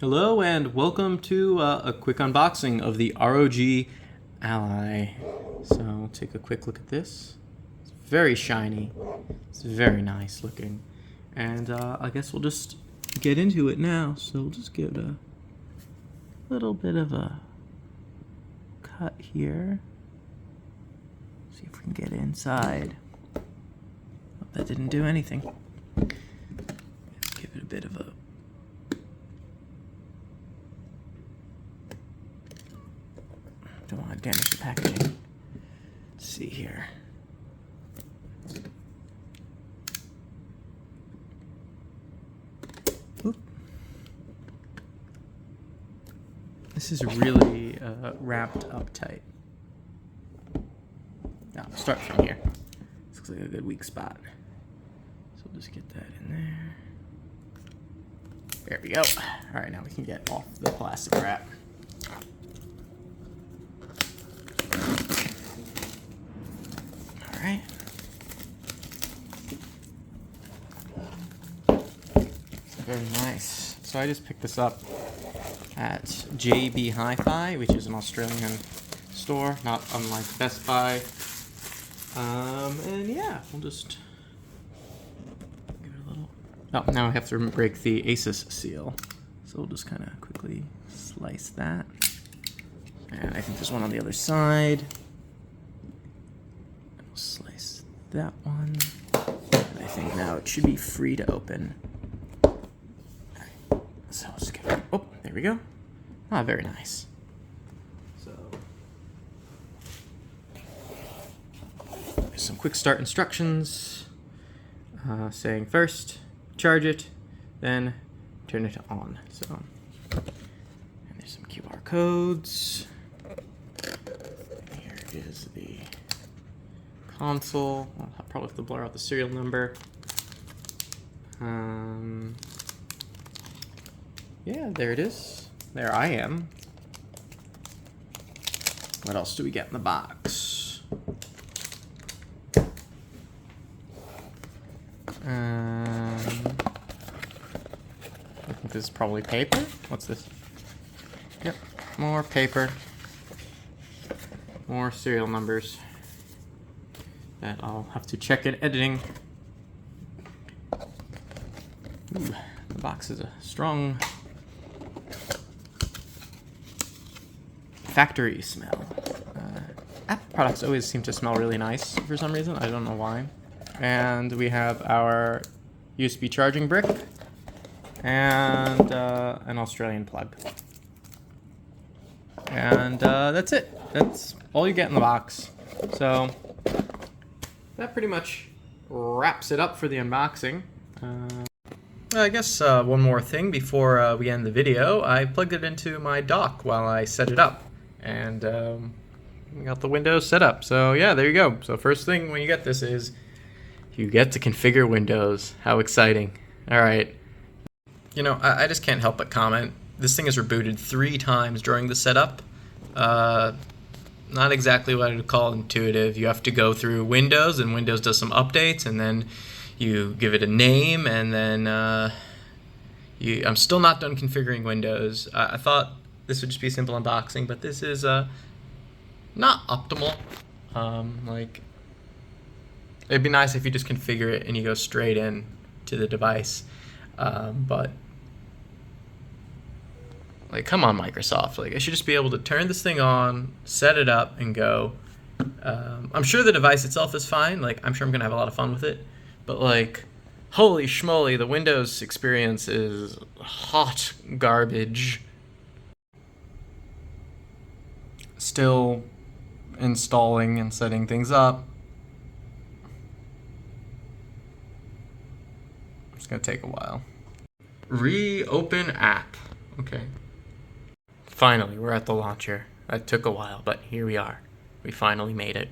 Hello and welcome to a quick unboxing of the ROG Ally. So take a quick look at this. It's very shiny. It's very nice looking. And I guess we'll just get into it now. So we'll just give it a little bit of a cut here. See if we can get inside. Oh, that didn't do anything. Give it a bit of a don't want to damage the packaging. Let's see here. Oop. This is really wrapped up tight. Now, we'll start from here. This looks like a good weak spot. So we'll just get that in there. There we go. All right, now we can get off the plastic wrap. Alright. Very nice. So I just picked this up at JB Hi-Fi, which is an Australian store, not unlike Best Buy. And yeah, we'll just give it a little... Oh, now I have to break the ASUS seal. So we'll just kind of quickly slice that. And I think there's one on the other side. We'll slice that one. And I think now it should be free to open. Alright, so I'll just give it... Oh, there we go. Ah, very nice. So, there's some quick start instructions. Saying first, charge it, then turn it on. So, and there's some QR codes. Here is the console. I'll probably have to blur out the serial number. Yeah, there it is. There I am. What else do we get in the box? I think this is probably paper. What's this? Yep, more paper. More serial numbers that I'll have to check in editing. Ooh, the box is a strong factory smell. Apple products always seem to smell really nice for some reason. I don't know why. And we have our USB charging brick and an Australian plug. And that's it. That's all you get in the box. So that pretty much wraps it up for the unboxing. I guess one more thing before we end the video. I plugged it into my dock while I set it up. And we got the Windows set up. So yeah, there you go. So first thing when you get this is you get to configure Windows. How exciting. All right. You know, I just can't help but comment. This thing is rebooted 3 times during the setup. Not exactly what I would call intuitive. You have to go through Windows, and Windows does some updates, and then you give it a name, and then I'm still not done configuring Windows. I thought this would just be a simple unboxing, but this is not optimal. Like, it'd be nice if you just configure it and you go straight in to the device, but like, come on, Microsoft. Like, I should just be able to turn this thing on, set it up, and go. I'm sure the device itself is fine. Like, I'm sure I'm going to have a lot of fun with it. But, like, holy schmoly, the Windows experience is hot garbage. Still installing and setting things up. It's going to take a while. Reopen app. Okay. Finally, we're at the launcher. That took a while, but here we are. We finally made it.